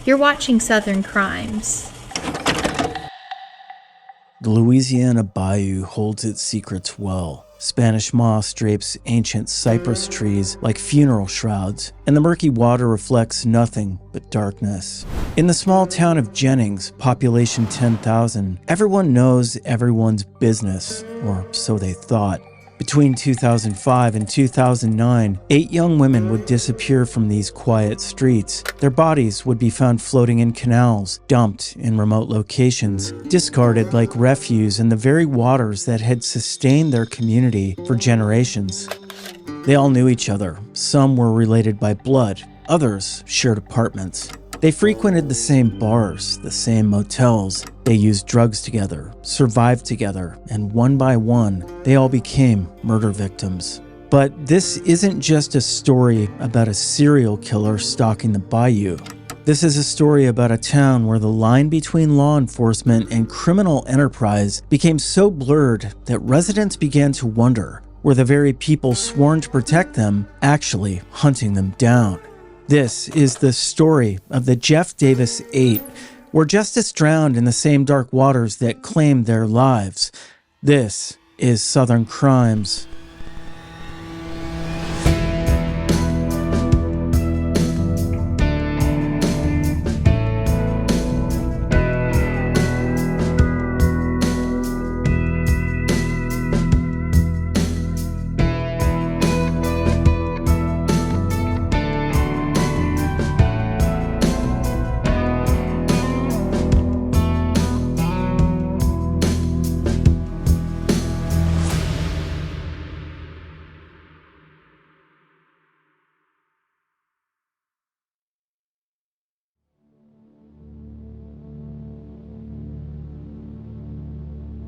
You're watching Southern Crimes. The Louisiana bayou holds its secrets well. Spanish moss drapes ancient cypress trees like funeral shrouds, and the murky water reflects nothing but darkness. In the small town of Jennings, population 10,000, everyone knows everyone's business, or so they thought. Between 2005 and 2009, 8 young women would disappear from these quiet streets. Their bodies would be found floating in canals, dumped in remote locations, discarded like refuse in the very waters that had sustained their community for generations. They all knew each other. Some were related by blood, others shared apartments. They frequented the same bars, the same motels. They used drugs together, survived together, and one by one, they all became murder victims. But this isn't just a story about a serial killer stalking the bayou. This is a story about a town where the line between law enforcement and criminal enterprise became so blurred that residents began to wonder, were the very people sworn to protect them actually hunting them down? This is the story of the Jeff Davis 8, where justice drowned in the same dark waters that claimed their lives. This is Southern Crimes.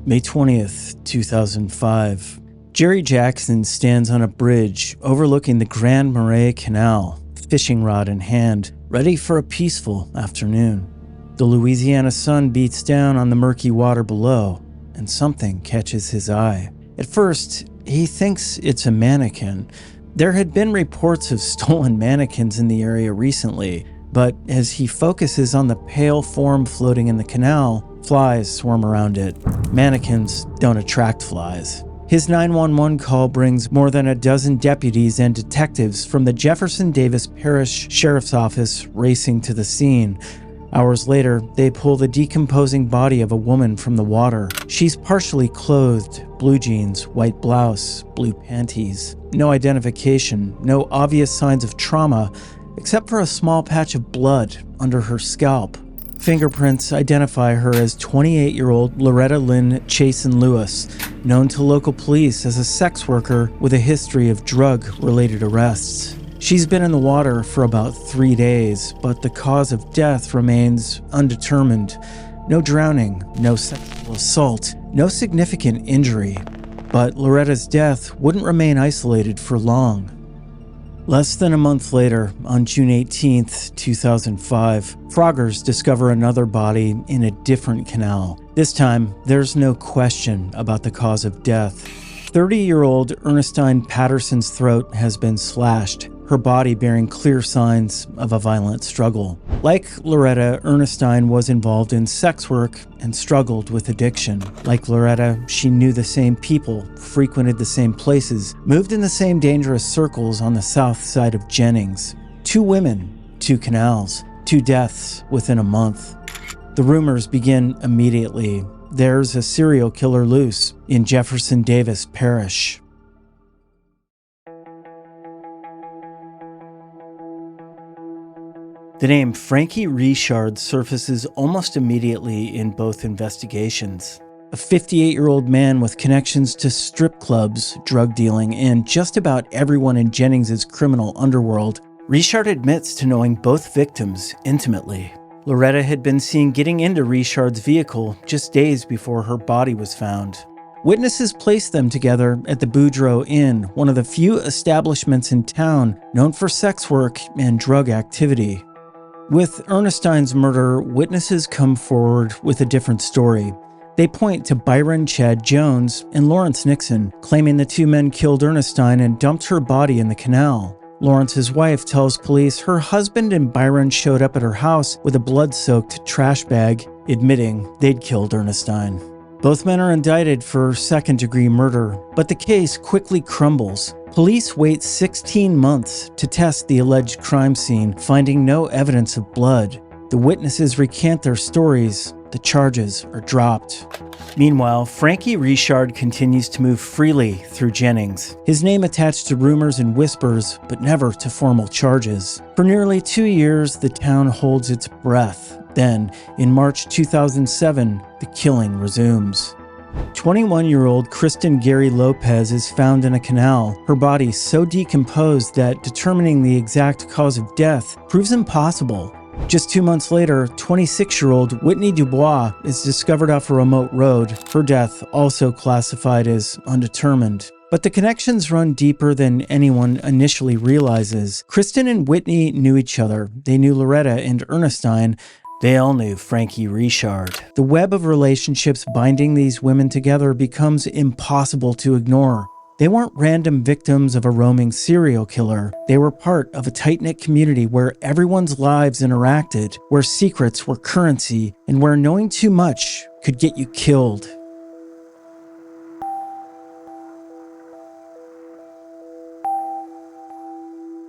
May 20th, 2005. Jerry Jackson stands on a bridge overlooking the Grand Marais Canal, fishing rod in hand, ready for a peaceful afternoon. The Louisiana sun beats down on the murky water below, and something catches his eye. At first, he thinks it's a mannequin. There had been reports of stolen mannequins in the area recently, but as he focuses on the pale form floating in the canal, flies swarm around it. Mannequins don't attract flies. His 911 call brings more than a dozen deputies and detectives from the Jefferson Davis Parish Sheriff's Office racing to the scene. Hours later, they pull the decomposing body of a woman from the water. She's partially clothed, blue jeans, white blouse, blue panties. No identification, no obvious signs of trauma, except for a small patch of blood under her scalp. Fingerprints identify her as 28-year-old Loretta Lynn Chasen Lewis, known to local police as a sex worker with a history of drug-related arrests. She's been in the water for about 3 days, but the cause of death remains undetermined. No drowning, no sexual assault, no significant injury. But Loretta's death wouldn't remain isolated for long. Less than a month later, on June 18th, 2005, froggers discover another body in a different canal. This time, there's no question about the cause of death. 30-year-old Ernestine Patterson's throat has been slashed, her body bearing clear signs of a violent struggle. Like Loretta, Ernestine was involved in sex work and struggled with addiction. Like Loretta, she knew the same people, frequented the same places, moved in the same dangerous circles on the south side of Jennings. 2 women, 2 canals, 2 deaths within a month. The rumors begin immediately. There's a serial killer loose in Jefferson Davis Parish. The name Frankie Richard surfaces almost immediately in both investigations. A 58-year-old man with connections to strip clubs, drug dealing, and just about everyone in Jennings' criminal underworld, Richard admits to knowing both victims intimately. Loretta had been seen getting into Richard's vehicle just days before her body was found. Witnesses placed them together at the Boudreaux Inn, one of the few establishments in town known for sex work and drug activity. With Ernestine's murder, witnesses come forward with a different story. They point to Byron Chad Jones and Lawrence Nixon, claiming the 2 men killed Ernestine and dumped her body in the canal. Lawrence's wife tells police her husband and Byron showed up at her house with a blood-soaked trash bag, admitting they'd killed Ernestine. Both men are indicted for second-degree murder, but the case quickly crumbles. Police wait 16 months to test the alleged crime scene, finding no evidence of blood. The witnesses recant their stories. The charges are dropped. Meanwhile, Frankie Richard continues to move freely through Jennings, his name attached to rumors and whispers, but never to formal charges. For nearly 2 years, the town holds its breath. Then, in March 2007, the killing resumes. 21-year-old Kristen Gary Lopez is found in a canal, her body so decomposed that determining the exact cause of death proves impossible. Just 2 months later, 26-year-old Whitney Dubois is discovered off a remote road, her death also classified as undetermined. But the connections run deeper than anyone initially realizes. Kristen and Whitney knew each other. They knew Loretta and Ernestine. They all knew Frankie Richard. The web of relationships binding these women together becomes impossible to ignore. They weren't random victims of a roaming serial killer. They were part of a tight-knit community where everyone's lives interacted, where secrets were currency, and where knowing too much could get you killed.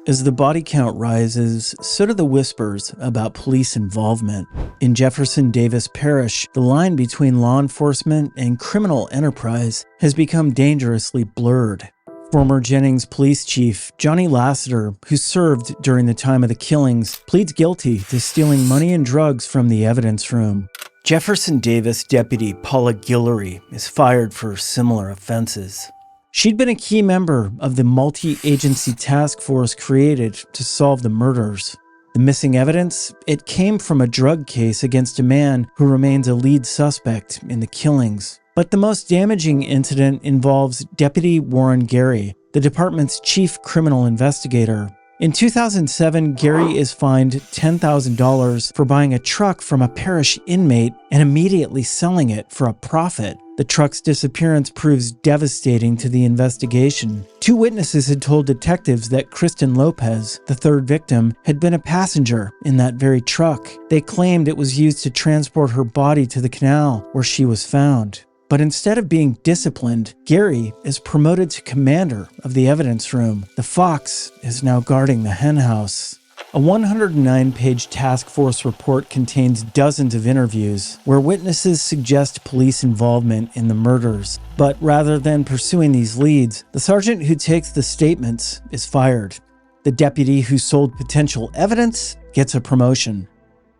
As the body count rises, so do the whispers about police involvement. In Jefferson Davis Parish, the line between law enforcement and criminal enterprise has become dangerously blurred. Former Jennings police chief Johnny Lassiter, who served during the time of the killings, pleads guilty to stealing money and drugs from the evidence room. Jefferson Davis deputy Paula Guillory is fired for similar offenses. She'd been a key member of the multi-agency task force created to solve the murders. The missing evidence? It came from a drug case against a man who remains a lead suspect in the killings. But the most damaging incident involves Deputy Warren Gary, the department's chief criminal investigator. In 2007, Gary is fined $10,000 for buying a truck from a parish inmate and immediately selling it for a profit. The truck's disappearance proves devastating to the investigation. 2 witnesses had told detectives that Kristen Lopez, the third victim, had been a passenger in that very truck. They claimed it was used to transport her body to the canal where she was found. But instead of being disciplined, Gary is promoted to commander of the evidence room. The fox is now guarding the henhouse. A 109-page task force report contains dozens of interviews where witnesses suggest police involvement in the murders. But rather than pursuing these leads, the sergeant who takes the statements is fired. The deputy who sold potential evidence gets a promotion.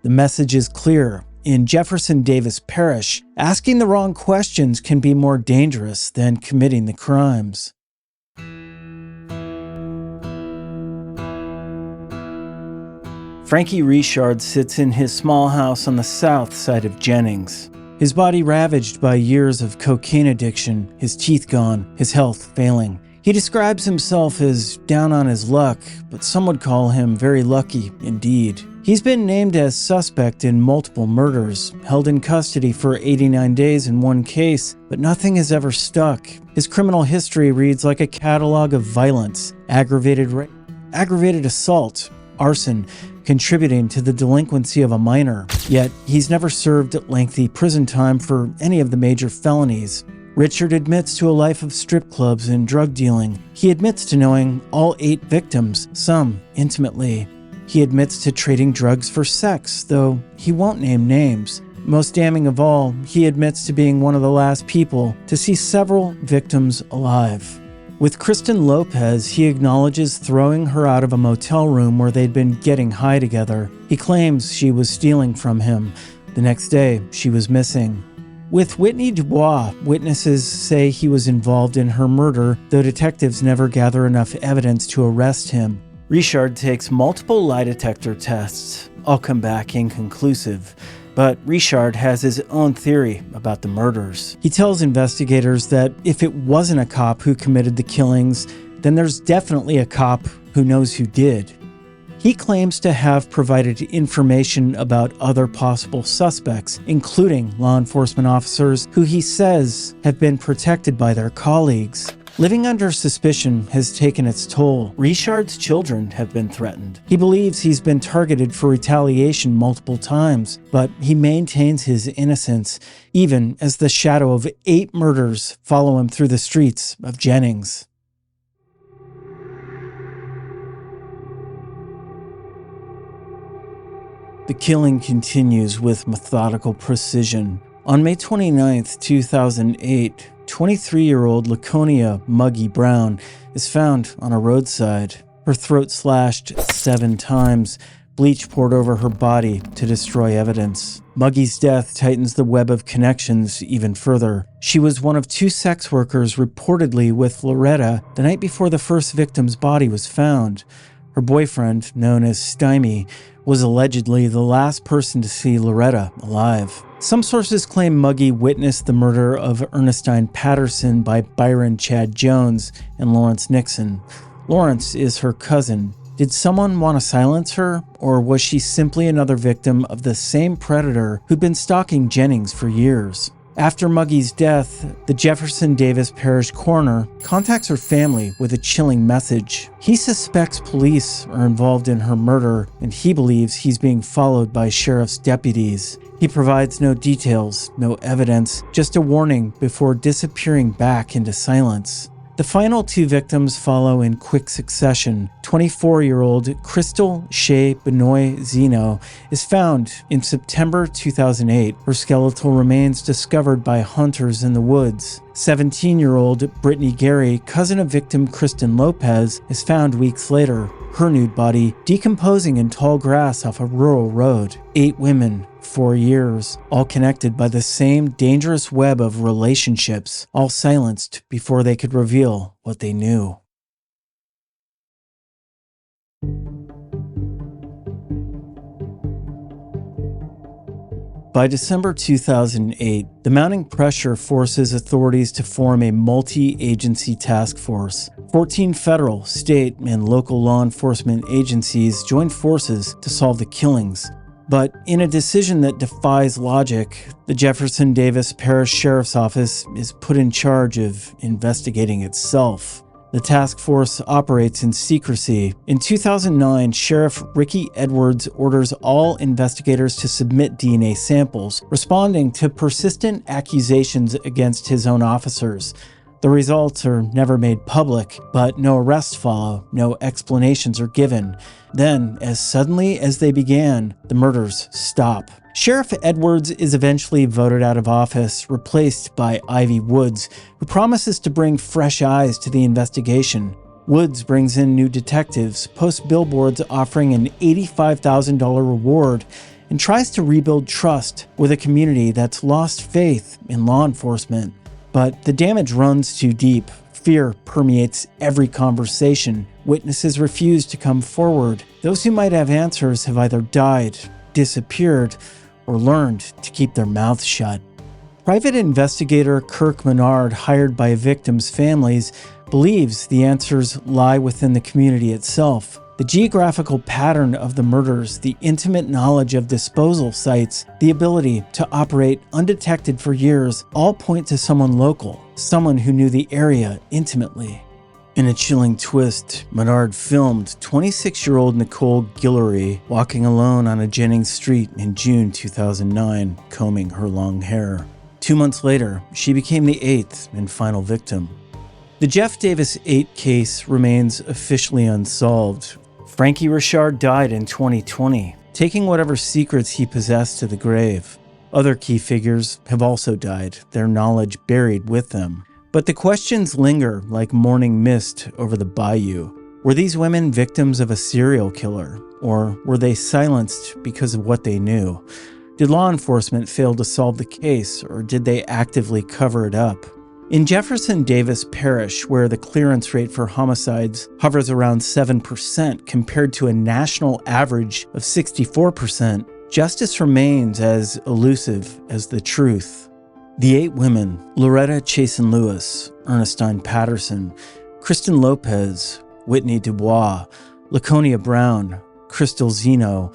The message is clear. In Jefferson Davis Parish, asking the wrong questions can be more dangerous than committing the crimes. Frankie Richard sits in his small house on the south side of Jennings. His body ravaged by years of cocaine addiction, his teeth gone, his health failing. He describes himself as down on his luck, but some would call him very lucky indeed. He's been named as suspect in multiple murders, held in custody for 89 days in one case, but nothing has ever stuck. His criminal history reads like a catalog of violence, aggravated rape, aggravated assault, arson, contributing to the delinquency of a minor. Yet, he's never served lengthy prison time for any of the major felonies. Richard admits to a life of strip clubs and drug dealing. He admits to knowing all 8 victims, some intimately. He admits to trading drugs for sex, though he won't name names. Most damning of all, he admits to being one of the last people to see several victims alive. With Kristen Lopez, he acknowledges throwing her out of a motel room where they'd been getting high together. He claims she was stealing from him. The next day, she was missing. With Whitney Dubois, witnesses say he was involved in her murder, though detectives never gather enough evidence to arrest him. Richard takes multiple lie detector tests. All come back inconclusive. But Richard has his own theory about the murders. He tells investigators that if it wasn't a cop who committed the killings, then there's definitely a cop who knows who did. He claims to have provided information about other possible suspects, including law enforcement officers who he says have been protected by their colleagues. Living under suspicion has taken its toll. Richard's children have been threatened. He believes he's been targeted for retaliation multiple times, but he maintains his innocence, even as the shadow of 8 murders follow him through the streets of Jennings. The killing continues with methodical precision. On May 29, 2008, 23-year-old Laconia Muggy Brown is found on a roadside. Her throat slashed 7 times, bleach poured over her body to destroy evidence. Muggy's death tightens the web of connections even further. She was one of 2 sex workers reportedly with Loretta the night before the first victim's body was found. Her boyfriend, known as Stymie, was allegedly the last person to see Loretta alive. Some sources claim Muggy witnessed the murder of Ernestine Patterson by Byron Chad Jones and Lawrence Nixon. Lawrence is her cousin. Did someone want to silence her, or was she simply another victim of the same predator who'd been stalking Jennings for years? After Muggy's death, the Jefferson Davis Parish coroner contacts her family with a chilling message. He suspects police are involved in her murder, and he believes he's being followed by sheriff's deputies. He provides no details, no evidence, just a warning before disappearing back into silence. The final 2 victims follow in quick succession. 24-year-old Crystal Shea Benoit Zeno is found in September 2008. Her skeletal remains discovered by hunters in the woods. 17-year-old Brittany Gary, cousin of victim Kristen Lopez, is found weeks later, her nude body decomposing in tall grass off a rural road. 8 women, 4 years, all connected by the same dangerous web of relationships, all silenced before they could reveal what they knew. By December 2008, the mounting pressure forces authorities to form a multi-agency task force. 14 federal, state, and local law enforcement agencies joined forces to solve the killings. But in a decision that defies logic, the Jefferson Davis Parish Sheriff's Office is put in charge of investigating itself. The task force operates in secrecy. In 2009, Sheriff Ricky Edwards orders all investigators to submit DNA samples, responding to persistent accusations against his own officers. The results are never made public, but no arrests follow, no explanations are given. Then, as suddenly as they began, the murders stop. Sheriff Edwards is eventually voted out of office, replaced by Ivy Woods, who promises to bring fresh eyes to the investigation. Woods brings in new detectives, posts billboards offering an $85,000 reward, and tries to rebuild trust with a community that's lost faith in law enforcement. But the damage runs too deep. Fear permeates every conversation. Witnesses refuse to come forward. Those who might have answers have either died, disappeared, or learned to keep their mouths shut. Private investigator Kirk Menard, hired by victims' families, believes the answers lie within the community itself. The geographical pattern of the murders, the intimate knowledge of disposal sites, the ability to operate undetected for years all point to someone local, someone who knew the area intimately. In a chilling twist, Menard filmed 26-year-old Nicole Guillory walking alone on a Jennings street in June 2009, combing her long hair. 2 months later, she became the 8th and final victim. The Jeff Davis 8 case remains officially unsolved. Frankie Richard died in 2020, taking whatever secrets he possessed to the grave. Other key figures have also died, their knowledge buried with them. But the questions linger like morning mist over the bayou. Were these women victims of a serial killer, or were they silenced because of what they knew? Did law enforcement fail to solve the case, or did they actively cover it up? In Jefferson Davis Parish, where the clearance rate for homicides hovers around 7% compared to a national average of 64%, justice remains as elusive as the truth. The 8 women, Loretta Chasen Lewis, Ernestine Patterson, Kristen Lopez, Whitney Dubois, Laconia Brown, Crystal Zeno,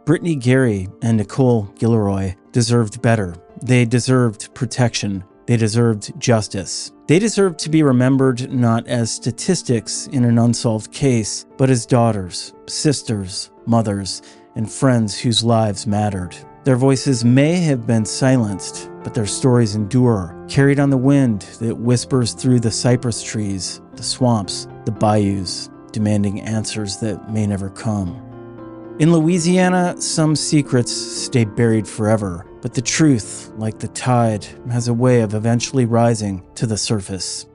Brittany Gary, and Nicole Guillory, deserved better. They deserved protection. They deserved justice. They deserved to be remembered not as statistics in an unsolved case, but as daughters, sisters, mothers, and friends whose lives mattered. Their voices may have been silenced, but their stories endure, carried on the wind that whispers through the cypress trees, the swamps, the bayous, demanding answers that may never come. In Louisiana, some secrets stay buried forever, but the truth, like the tide, has a way of eventually rising to the surface.